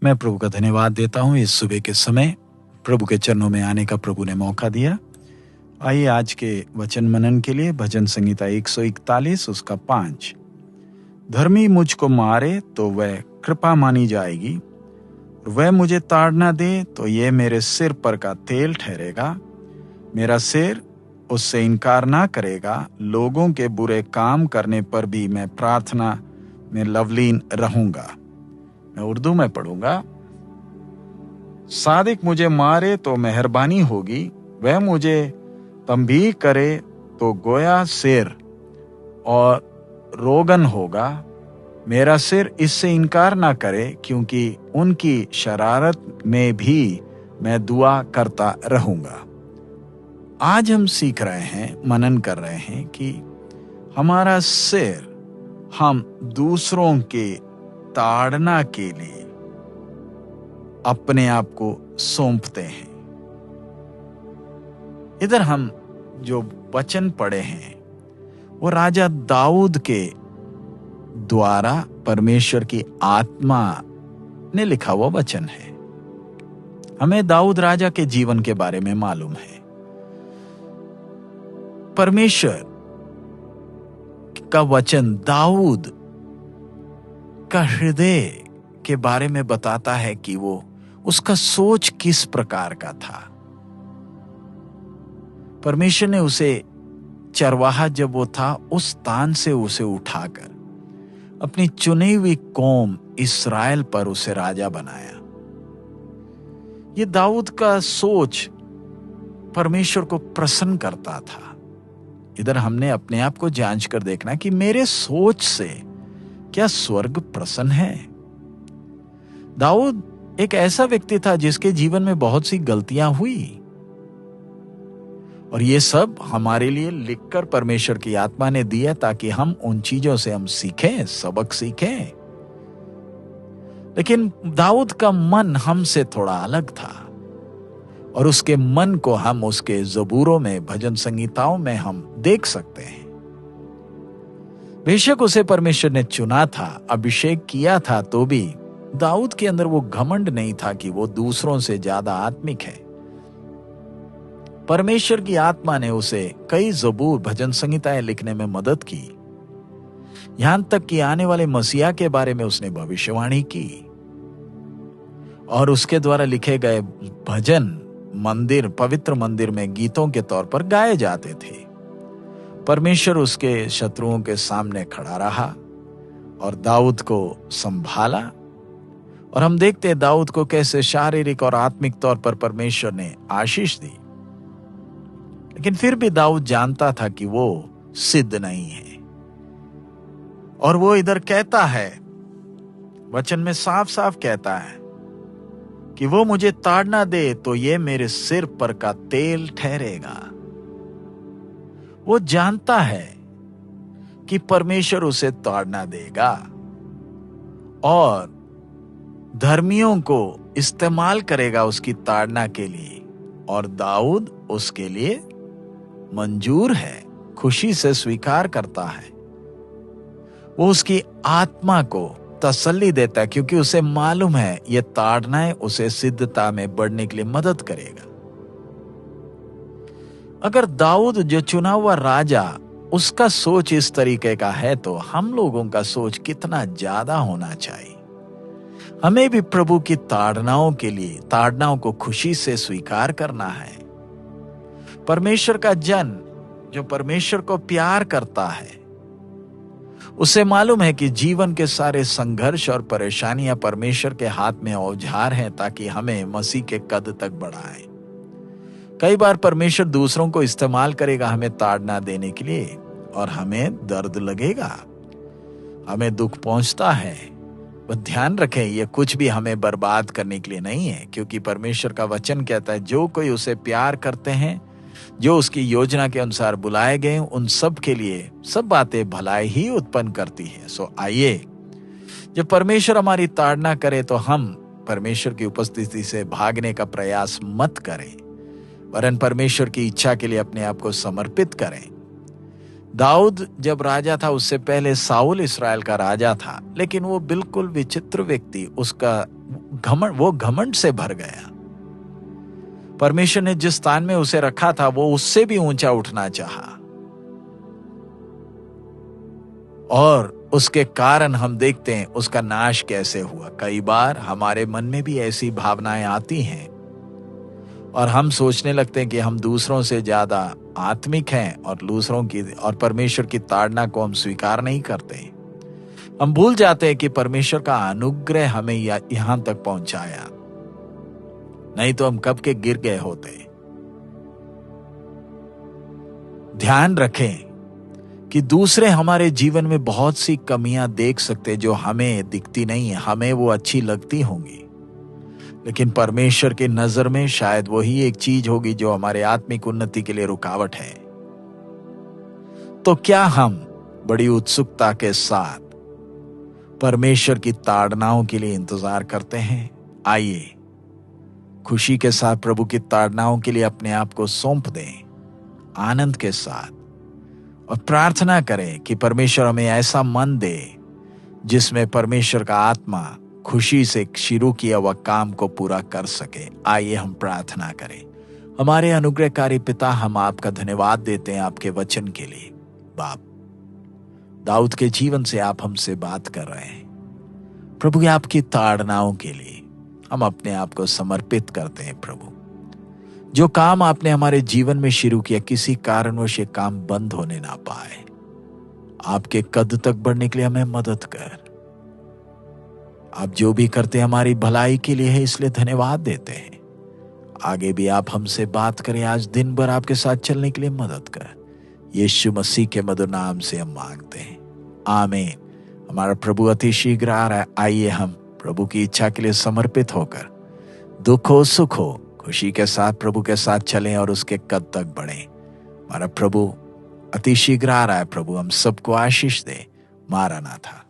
मैं प्रभु का धन्यवाद देता हूँ इस सुबह के समय प्रभु के चरणों में आने का प्रभु ने मौका दिया। आइए आज के वचन मनन के लिए भजन संहिता 141 उसका 5। धर्मी मुझको मारे तो वह कृपा मानी जाएगी, वह मुझे ताड़ना दे तो ये मेरे सिर पर का तेल ठहरेगा। मेरा सिर उससे इनकार ना करेगा, लोगों के बुरे काम करने पर भी मैं प्रार्थना में लवलीन रहूंगा। मैं उर्दू में पढ़ूंगा। सादिक मुझे मारे तो मेहरबानी होगी, वह मुझे तंबीह करे तो गोया सिर और रोगन होगा। मेरा सिर इससे इनकार ना करे, क्योंकि उनकी शरारत में भी मैं दुआ करता रहूंगा। आज हम सीख रहे हैं, मनन कर रहे हैं कि हमारा सिर हम दूसरों के ताड़ना के लिए अपने आप को सौंपते हैं। इधर हम जो वचन पढ़े हैं वो राजा दाऊद के द्वारा परमेश्वर की आत्मा ने लिखा हुआ वचन है। हमें दाऊद राजा के जीवन के बारे में मालूम है। परमेश्वर का वचन दाऊद का हृदय के बारे में बताता है कि वो उसका सोच किस प्रकार का था। परमेश्वर ने उसे चरवाहा जब वो था उस स्थान से उसे उठाकर अपनी चुनी हुई कौम इस्राएल पर उसे राजा बनाया। ये दाऊद का सोच परमेश्वर को प्रसन्न करता था। इधर हमने अपने आप को जांच कर देखना कि मेरे सोच से क्या स्वर्ग प्रसन्न है। दाऊद एक ऐसा व्यक्ति था जिसके जीवन में बहुत सी गलतियां हुई, और ये सब हमारे लिए लिखकर परमेश्वर की आत्मा ने दिया ताकि हम उन चीजों से हम सीखें, सबक सीखें। लेकिन दाऊद का मन हमसे थोड़ा अलग था, और उसके मन को हम उसके ज़बूरों में, भजन संगीताओं में हम देख सकते हैं। बेशक उसे परमेश्वर ने चुना था, अभिषेक किया था, तो भी दाऊद के अंदर वो घमंड नहीं था कि वो दूसरों से ज्यादा आत्मिक है। परमेश्वर की आत्मा ने उसे कई ज़बूर, भजन संहिताएं लिखने में मदद की। यहां तक कि आने वाले मसीहा के बारे में उसने भविष्यवाणी की, और उसके द्वारा लिखे गए भजन मंदिर, पवित्र मंदिर में गीतों के तौर पर गाए जाते थे। परमेश्वर उसके शत्रुओं के सामने खड़ा रहा और दाऊद को संभाला। और हम देखते हैं दाऊद को कैसे शारीरिक और आत्मिक तौर पर परमेश्वर ने आशीष दी। लेकिन फिर भी दाऊद जानता था कि वो सिद्ध नहीं है, और वो इधर कहता है, वचन में साफ साफ कहता है कि वो मुझे ताड़ना दे तो ये मेरे सिर पर का तेल ठहरेगा। वो जानता है कि परमेश्वर उसे ताड़ना देगा और धर्मियों को इस्तेमाल करेगा उसकी ताड़ना के लिए, और दाऊद उसके लिए मंजूर है, खुशी से स्वीकार करता है। वो उसकी आत्मा को तसल्ली देता है, क्योंकि उसे मालूम है ये ताड़नाएं उसे सिद्धता में बढ़ने के लिए मदद करेगा। अगर दाऊद जो चुना हुआ राजा, उसका सोच इस तरीके का है, तो हम लोगों का सोच कितना ज्यादा होना चाहिए। हमें भी प्रभु की ताड़नाओं के लिए, ताड़नाओं को खुशी से स्वीकार करना है। परमेश्वर का जन जो परमेश्वर को प्यार करता है, उसे मालूम है कि जीवन के सारे संघर्ष और परेशानियां परमेश्वर के हाथ में औजार हैं, ताकि हमें मसीह के कद तक बढ़ाएं। कई बार परमेश्वर दूसरों को इस्तेमाल करेगा हमें ताड़ना देने के लिए, और हमें दर्द लगेगा, हमें दुख पहुंचता है। बस ध्यान रखें, ये कुछ भी हमें बर्बाद करने के लिए नहीं है, क्योंकि परमेश्वर का वचन कहता है जो कोई उसे प्यार करते हैं, जो उसकी योजना के अनुसार बुलाए गए, उन सब के लिए सब बातें भलाई ही उत्पन्न करती है। सो आइए, जब परमेश्वर हमारी ताड़ना करे तो हम परमेश्वर की उपस्थिति से भागने का प्रयास मत करें, वरन परमेश्वर की इच्छा के लिए अपने आप को समर्पित करें। दाऊद जब राजा था, उससे पहले साउल इस्राएल का राजा था, लेकिन वो बिल्कुल विचित्र व्यक्ति, उसका वो घमंड से भर गया। परमेश्वर ने जिस स्थान में उसे रखा था वो उससे भी ऊंचा उठना चाहा, और उसके कारण हम देखते हैं उसका नाश कैसे हुआ। कई बार हमारे मन में भी ऐसी भावनाएं आती हैं और हम सोचने लगते हैं कि हम दूसरों से ज्यादा आत्मिक हैं और परमेश्वर की ताड़ना को हम स्वीकार नहीं करते। हम भूल जाते हैं कि परमेश्वर का अनुग्रह हमें यहां तक पहुंचाया, नहीं तो हम कब के गिर गए होते। ध्यान रखें कि दूसरे हमारे जीवन में बहुत सी कमियां देख सकते जो हमें दिखती नहीं है, हमें वो अच्छी लगती होंगी, लेकिन परमेश्वर की नजर में शायद वही एक चीज होगी जो हमारे आत्मिक उन्नति के लिए रुकावट है। तो क्या हम बड़ी उत्सुकता के साथ परमेश्वर की ताड़नाओं के लिए इंतजार करते हैं? आइए खुशी के साथ प्रभु की ताड़नाओं के लिए अपने आप को सौंप दें, आनंद के साथ, और प्रार्थना करें कि परमेश्वर हमें ऐसा मन दे जिसमें परमेश्वर का आत्मा खुशी से शुरू किया हुआ काम को पूरा कर सके। आइए हम प्रार्थना करें। हमारे अनुग्रहकारी पिता, हम आपका धन्यवाद देते हैं आपके वचन के लिए। बाप, दाऊद के जीवन से आप हमसे बात कर रहे हैं प्रभु। आपकी ताड़नाओं के लिए हम अपने आप को समर्पित करते हैं प्रभु। जो काम आपने हमारे जीवन में शुरू किया, किसी कारणवश ये काम बंद होने ना पाए। आपके कद तक बढ़ने के लिए हमें मदद कर। आप जो भी करते हैं हमारी भलाई के लिए है, इसलिए धन्यवाद देते हैं। आगे भी आप हमसे बात करें, आज दिन भर आपके साथ चलने के लिए मदद कर। यीशु मसीह के मधुर नाम से हम मांगते हैं, आमीन। हमारा प्रभु अति शीघ्र आ रहा है। आइए हम प्रभु की इच्छा के लिए समर्पित होकर दुख हो सुख हो खुशी के साथ प्रभु के साथ चलें और उसके कद तक बढ़ें। हमारा प्रभु अति शीघ्र आ रहा है। प्रभु हम सबको आशीष दे। मारानाथा।